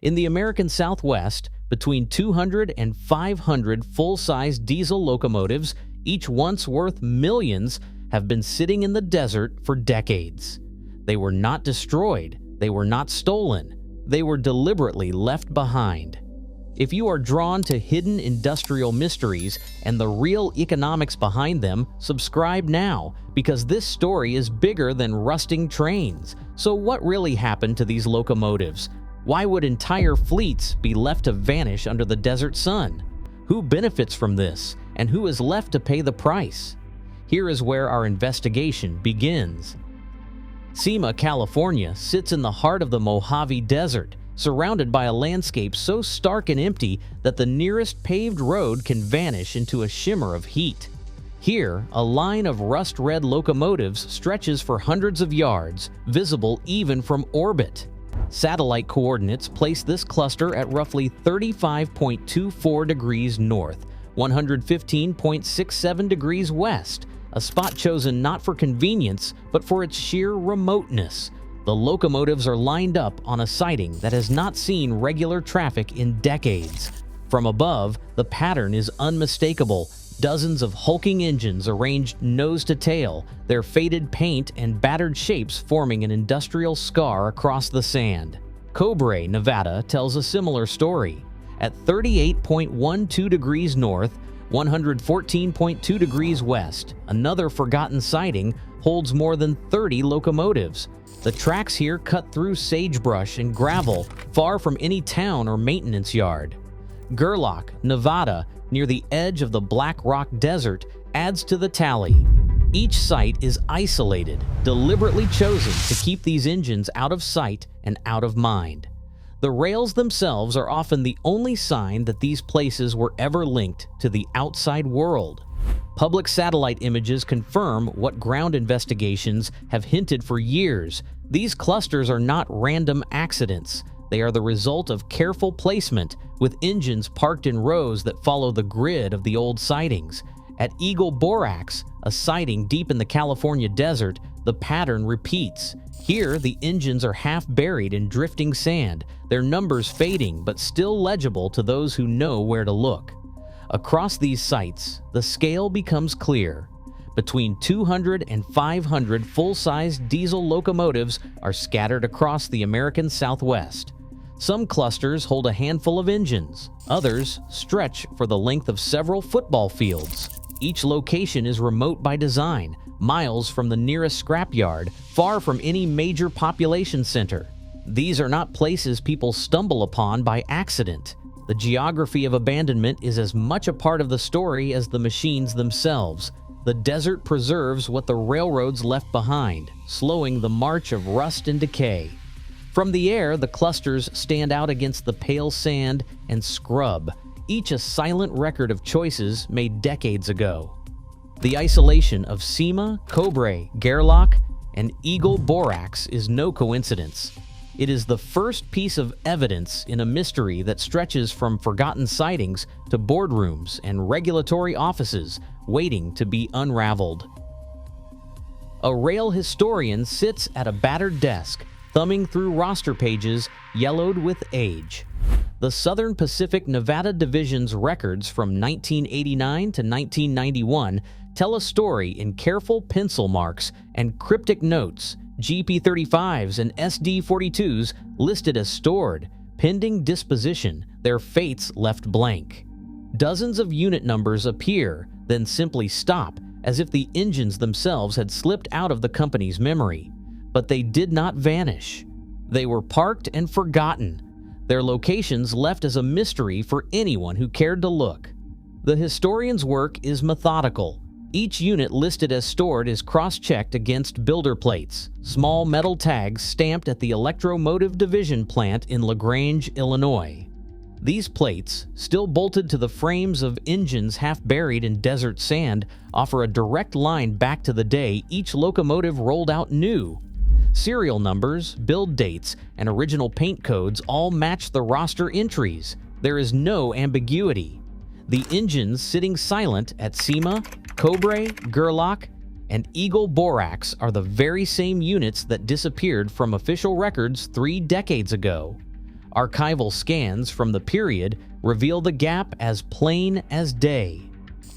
In the American Southwest, between 200 and 500 full-size diesel locomotives, each once worth millions, have been sitting in the desert for decades. They were not destroyed, they were not stolen, they were deliberately left behind. If you are drawn to hidden industrial mysteries and the real economics behind them, subscribe now, because this story is bigger than rusting trains. So what really happened to these locomotives? Why would entire fleets be left to vanish under the desert sun? Who benefits from this, and who is left to pay the price? Here is where our investigation begins. Cima, California sits in the heart of the Mojave Desert, surrounded by a landscape so stark and empty that the nearest paved road can vanish into a shimmer of heat. Here, a line of rust-red locomotives stretches for hundreds of yards, visible even from orbit. Satellite coordinates place this cluster at roughly 35.24 degrees north, 115.67 degrees west, a spot chosen not for convenience, but for its sheer remoteness. The locomotives are lined up on a siding that has not seen regular traffic in decades. From above, the pattern is unmistakable. Dozens of hulking engines arranged nose to tail, their faded paint and battered shapes forming an industrial scar across the sand. Cobre, Nevada tells a similar story. At 38.12 degrees north, 114.2 degrees west, another forgotten siding holds more than 30 locomotives. The tracks here cut through sagebrush and gravel, far from any town or maintenance yard. Gerlach, Nevada, near the edge of the Black Rock Desert, adds to the tally. Each site is isolated, deliberately chosen to keep these engines out of sight and out of mind. The rails themselves are often the only sign that these places were ever linked to the outside world. Public satellite images confirm what ground investigations have hinted for years. These clusters are not random accidents. They are the result of careful placement, with engines parked in rows that follow the grid of the old sidings. At Eagle Borax, a siding deep in the California desert, the pattern repeats. Here, the engines are half buried in drifting sand, their numbers fading but still legible to those who know where to look. Across these sites, the scale becomes clear. Between 200 and 500 full-size diesel locomotives are scattered across the American Southwest. Some clusters hold a handful of engines, others stretch for the length of several football fields. Each location is remote by design, miles from the nearest scrapyard, far from any major population center. These are not places people stumble upon by accident. The geography of abandonment is as much a part of the story as the machines themselves. The desert preserves what the railroads left behind, slowing the march of rust and decay. From the air, the clusters stand out against the pale sand and scrub, each a silent record of choices made decades ago. The isolation of Cima, Cobre, Gerlach, and Eagle Borax is no coincidence. It is the first piece of evidence in a mystery that stretches from forgotten sightings to boardrooms and regulatory offices waiting to be unraveled. A rail historian sits at a battered desk, thumbing through roster pages yellowed with age. The Southern Pacific Nevada Division's records from 1989 to 1991 tell a story in careful pencil marks and cryptic notes. GP35s and SD42s listed as stored, pending disposition, their fates left blank. Dozens of unit numbers appear, then simply stop, as if the engines themselves had slipped out of the company's memory. But they did not vanish. They were parked and forgotten, their locations left as a mystery for anyone who cared to look. The historian's work is methodical. Each unit listed as stored is cross-checked against builder plates, small metal tags stamped at the Electromotive Division plant in LaGrange, Illinois. These plates, still bolted to the frames of engines half buried in desert sand, offer a direct line back to the day each locomotive rolled out new. Serial numbers, build dates, and original paint codes all match the roster entries. There is no ambiguity. The engines sitting silent at Cima, Cobre, Gerlach, and Eagle Borax are the very same units that disappeared from official records 3 decades ago. Archival scans from the period reveal the gap as plain as day.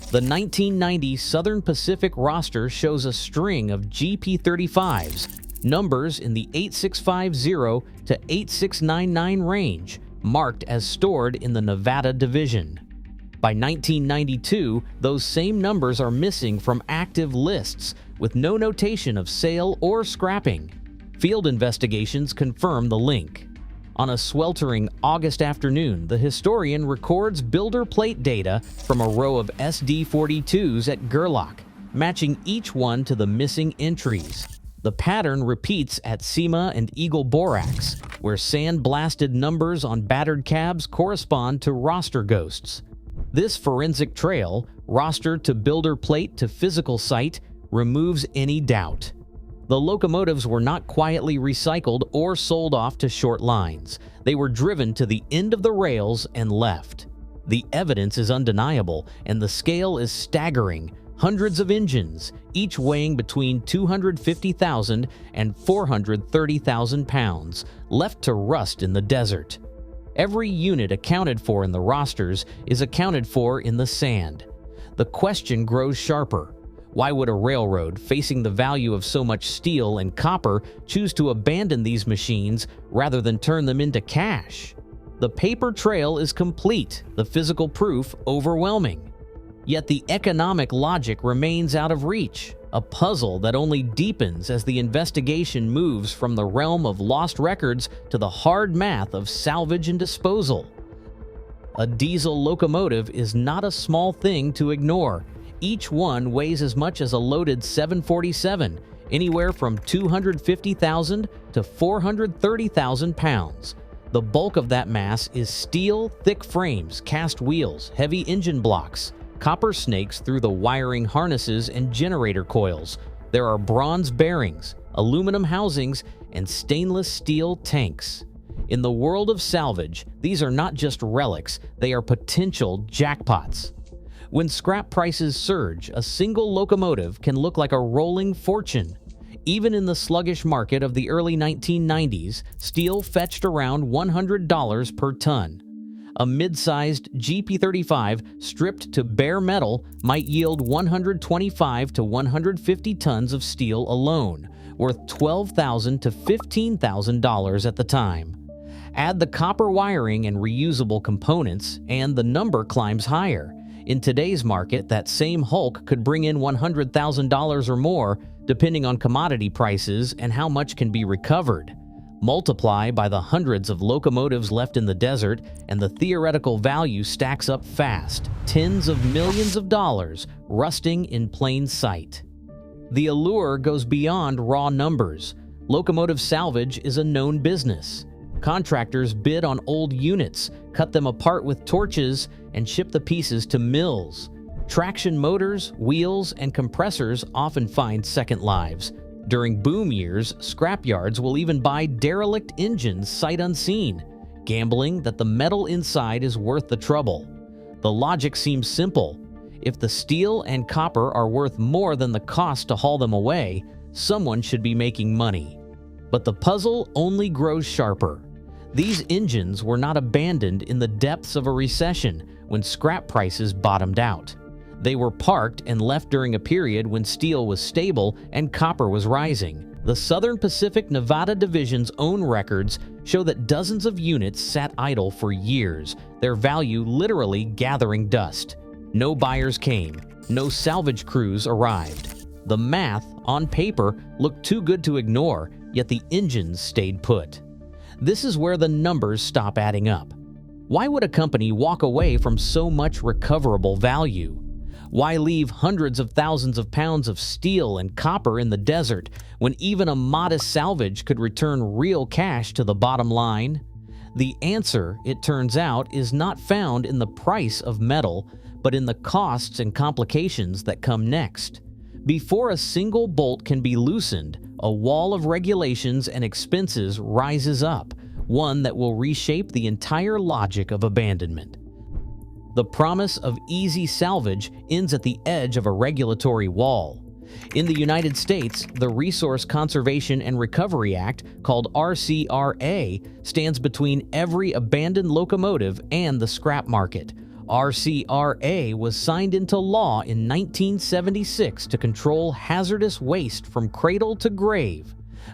The 1990 Southern Pacific roster shows a string of GP35s, numbers in the 8650 to 8699 range, marked as stored in the Nevada division. By 1992, those same numbers are missing from active lists, with no notation of sale or scrapping. Field investigations confirm the link. On a sweltering August afternoon, the historian records builder plate data from a row of SD42s at Gerlach, matching each one to the missing entries. The pattern repeats at Cima and Eagle Borax, where sand-blasted numbers on battered cabs correspond to roster ghosts. This forensic trail, roster to builder plate to physical site, removes any doubt. The locomotives were not quietly recycled or sold off to short lines. They were driven to the end of the rails and left. The evidence is undeniable, and the scale is staggering. Hundreds of engines, each weighing between 250,000 and 430,000 pounds, left to rust in the desert. Every unit accounted for in the rosters is accounted for in the sand. The question grows sharper. Why would a railroad, facing the value of so much steel and copper, choose to abandon these machines rather than turn them into cash? The paper trail is complete, the physical proof overwhelming. Yet the economic logic remains out of reach, a puzzle that only deepens as the investigation moves from the realm of lost records to the hard math of salvage and disposal. A diesel locomotive is not a small thing to ignore. Each one weighs as much as a loaded 747, anywhere from 250,000 to 430,000 pounds. The bulk of that mass is steel, thick frames, cast wheels, heavy engine blocks, copper snakes through the wiring harnesses and generator coils. There are bronze bearings, aluminum housings, and stainless steel tanks. In the world of salvage, these are not just relics, they are potential jackpots. When scrap prices surge, a single locomotive can look like a rolling fortune. Even in the sluggish market of the early 1990s, steel fetched around $100 per ton. A mid-sized GP35 stripped to bare metal might yield 125 to 150 tons of steel alone, worth $12,000 to $15,000 at the time. Add the copper wiring and reusable components, and the number climbs higher. In today's market, that same hulk could bring in $100,000 or more, depending on commodity prices and how much can be recovered. Multiply by the hundreds of locomotives left in the desert, and the theoretical value stacks up fast, tens of millions of dollars, rusting in plain sight. The allure goes beyond raw numbers. Locomotive salvage is a known business. Contractors bid on old units, cut them apart with torches, and ship the pieces to mills. Traction motors, wheels, and compressors often find second lives. During boom years, scrapyards will even buy derelict engines sight unseen, gambling that the metal inside is worth the trouble. The logic seems simple. If the steel and copper are worth more than the cost to haul them away, someone should be making money. But the puzzle only grows sharper. These engines were not abandoned in the depths of a recession when scrap prices bottomed out. They were parked and left during a period when steel was stable and copper was rising. The Southern Pacific Nevada Division's own records show that dozens of units sat idle for years, their value literally gathering dust. No buyers came. No salvage crews arrived. The math, on paper, looked too good to ignore, yet the engines stayed put. This is where the numbers stop adding up. Why would a company walk away from so much recoverable value? Why leave hundreds of thousands of pounds of steel and copper in the desert when even a modest salvage could return real cash to the bottom line? The answer, it turns out, is not found in the price of metal, but in the costs and complications that come next. Before a single bolt can be loosened, a wall of regulations and expenses rises up, one that will reshape the entire logic of abandonment. The promise of easy salvage ends at the edge of a regulatory wall. In the United States, the Resource Conservation and Recovery Act, called RCRA, stands between every abandoned locomotive and the scrap market. RCRA was signed into law in 1976 to control hazardous waste from cradle to grave.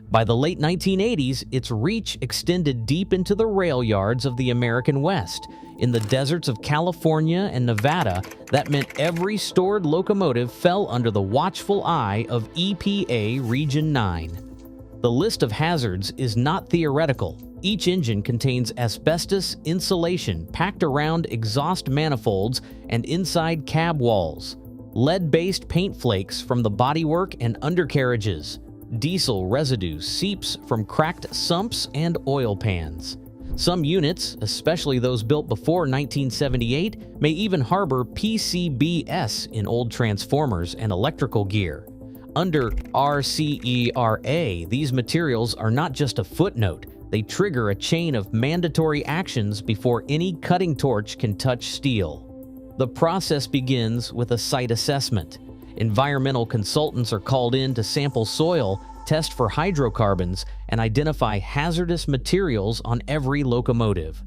By the late 1980s, its reach extended deep into the rail yards of the American West. In the deserts of California and Nevada, that meant every stored locomotive fell under the watchful eye of EPA Region 9. The list of hazards is not theoretical. Each engine contains asbestos insulation packed around exhaust manifolds and inside cab walls, lead-based paint flakes from the bodywork and undercarriages, diesel residue seeps from cracked sumps and oil pans. Some units, especially those built before 1978, may even harbor PCBs in old transformers and electrical gear. Under RCERA, these materials are not just a footnote. They trigger a chain of mandatory actions before any cutting torch can touch steel. The process begins with a site assessment. Environmental consultants are called in to sample soil, test for hydrocarbons, and identify hazardous materials on every locomotive.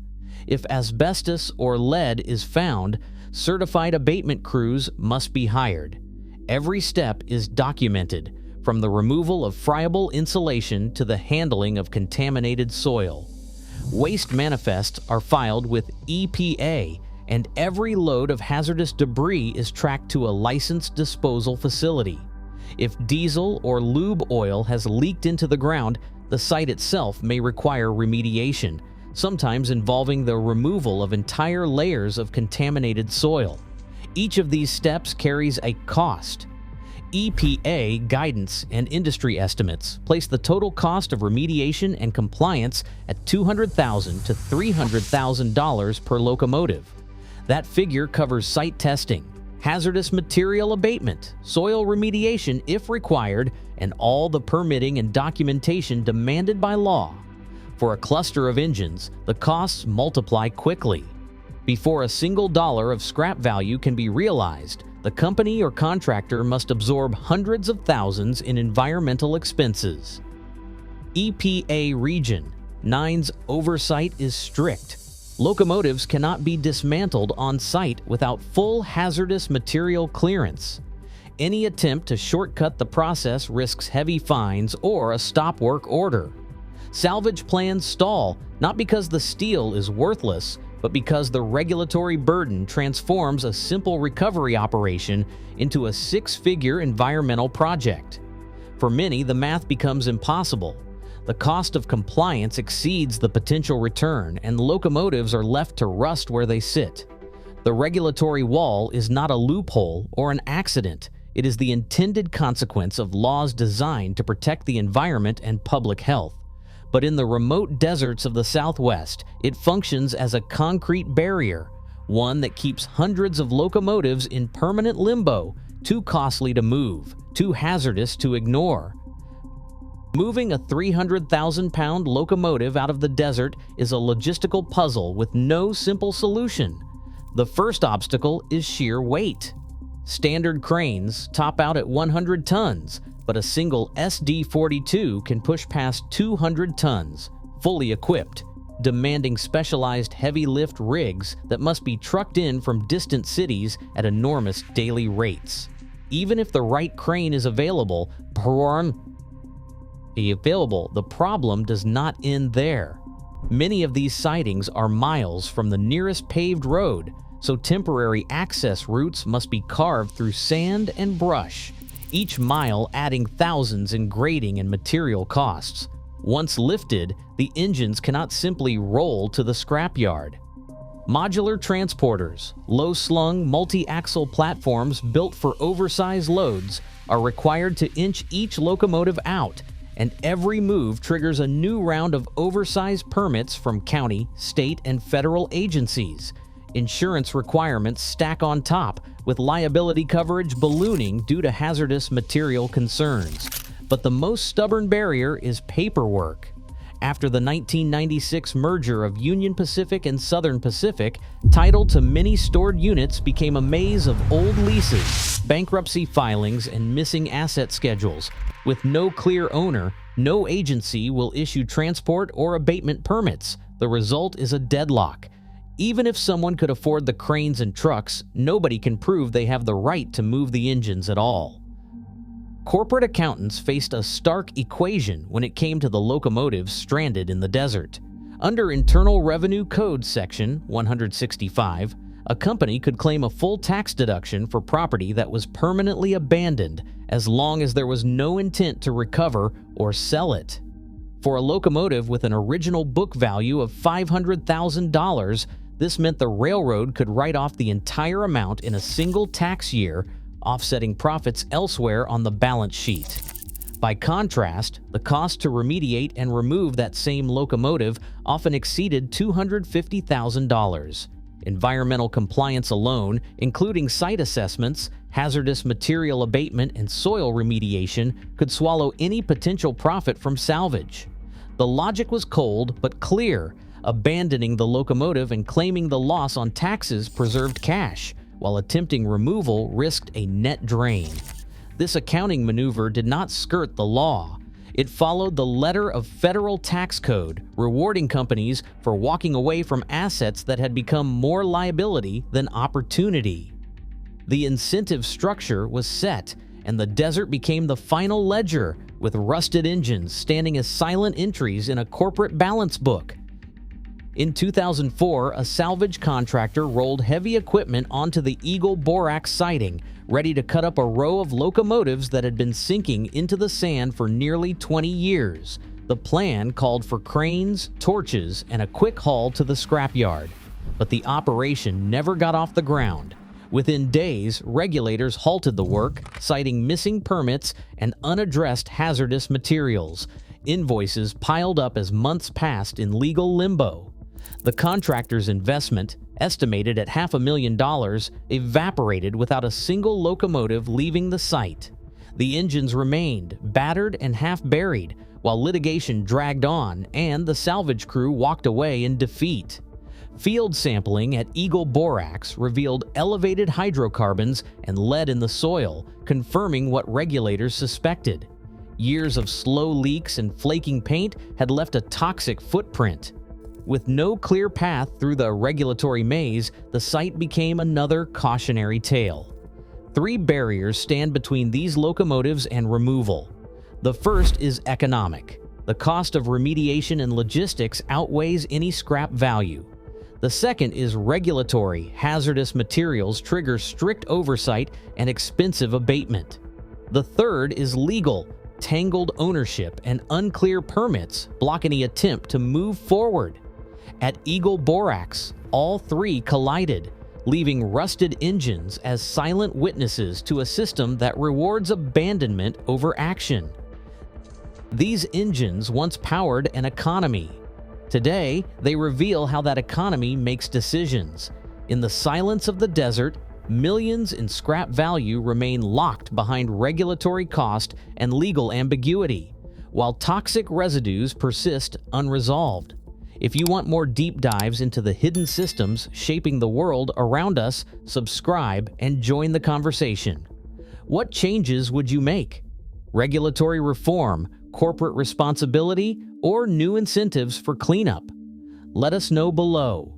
If asbestos or lead is found, certified abatement crews must be hired. Every step is documented, from the removal of friable insulation to the handling of contaminated soil. Waste manifests are filed with EPA, and every load of hazardous debris is tracked to a licensed disposal facility. If diesel or lube oil has leaked into the ground, the site itself may require remediation, sometimes involving the removal of entire layers of contaminated soil. Each of these steps carries a cost. EPA guidance and industry estimates place the total cost of remediation and compliance at $200,000 to $300,000 per locomotive. That figure covers site testing, hazardous material abatement, soil remediation if required, and all the permitting and documentation demanded by law. For a cluster of engines, the costs multiply quickly. Before a single dollar of scrap value can be realized, the company or contractor must absorb hundreds of thousands in environmental expenses. EPA Region 9's oversight is strict. Locomotives cannot be dismantled on site without full hazardous material clearance. Any attempt to shortcut the process risks heavy fines or a stop work order. Salvage plans stall, not because the steel is worthless, but because the regulatory burden transforms a simple recovery operation into a six-figure environmental project. For many, the math becomes impossible. The cost of compliance exceeds the potential return, and locomotives are left to rust where they sit. The regulatory wall is not a loophole or an accident. It is the intended consequence of laws designed to protect the environment and public health. But in the remote deserts of the Southwest, it functions as a concrete barrier, one that keeps hundreds of locomotives in permanent limbo, too costly to move, too hazardous to ignore. Moving a 300,000-pound locomotive out of the desert is a logistical puzzle with no simple solution. The first obstacle is sheer weight. Standard cranes top out at 100 tons, but a single SD-42 can push past 200 tons, fully equipped, demanding specialized heavy-lift rigs that must be trucked in from distant cities at enormous daily rates. Even if the right crane is available, the problem does not end there. Many of these sidings are miles from the nearest paved road, so temporary access routes must be carved through sand and brush, each mile adding thousands in grading and material costs. Once lifted, the engines cannot simply roll to the scrapyard. Modular transporters, low-slung multi-axle platforms built for oversized loads, are required to inch each locomotive out, and every move triggers a new round of oversized permits from county, state, and federal agencies. Insurance requirements stack on top, with liability coverage ballooning due to hazardous material concerns. But the most stubborn barrier is paperwork. After the 1996 merger of Union Pacific and Southern Pacific, title to many stored units became a maze of old leases, bankruptcy filings, and missing asset schedules. With no clear owner, no agency will issue transport or abatement permits. The result is a deadlock. Even if someone could afford the cranes and trucks, nobody can prove they have the right to move the engines at all. Corporate accountants faced a stark equation when it came to the locomotives stranded in the desert. Under Internal Revenue Code Section 165, a company could claim a full tax deduction for property that was permanently abandoned as long as there was no intent to recover or sell it. For a locomotive with an original book value of $500,000, this meant the railroad could write off the entire amount in a single tax year, offsetting profits elsewhere on the balance sheet. By contrast, the cost to remediate and remove that same locomotive often exceeded $250,000. Environmental compliance alone, including site assessments, hazardous material abatement, and soil remediation, could swallow any potential profit from salvage. The logic was cold but clear. Abandoning the locomotive and claiming the loss on taxes preserved cash, while attempting removal risked a net drain. This accounting maneuver did not skirt the law. It followed the letter of federal tax code, rewarding companies for walking away from assets that had become more liability than opportunity. The incentive structure was set, and the desert became the final ledger, with rusted engines standing as silent entries in a corporate balance book. In 2004, a salvage contractor rolled heavy equipment onto the Eagle Borax sighting, ready to cut up a row of locomotives that had been sinking into the sand for nearly 20 years. The plan called for cranes, torches, and a quick haul to the scrapyard. But the operation never got off the ground. Within days, regulators halted the work, citing missing permits and unaddressed hazardous materials. Invoices piled up as months passed in legal limbo. The contractor's investment, estimated at $500,000, evaporated without a single locomotive leaving the site. The engines remained, battered and half-buried, while litigation dragged on and the salvage crew walked away in defeat. Field sampling at Eagle Borax revealed elevated hydrocarbons and lead in the soil, confirming what regulators suspected. Years of slow leaks and flaking paint had left a toxic footprint. With no clear path through the regulatory maze, the site became another cautionary tale. 3 barriers stand between these locomotives and removal. The first is economic. The cost of remediation and logistics outweighs any scrap value. The second is regulatory. Hazardous materials trigger strict oversight and expensive abatement. The third is legal. Tangled ownership and unclear permits block any attempt to move forward. At Eagle Borax, all 3 collided, leaving rusted engines as silent witnesses to a system that rewards abandonment over action. These engines once powered an economy. Today, they reveal how that economy makes decisions. In the silence of the desert, millions in scrap value remain locked behind regulatory cost and legal ambiguity, while toxic residues persist unresolved. If you want more deep dives into the hidden systems shaping the world around us, subscribe and join the conversation. What changes would you make? Regulatory reform, corporate responsibility, or new incentives for cleanup? Let us know below.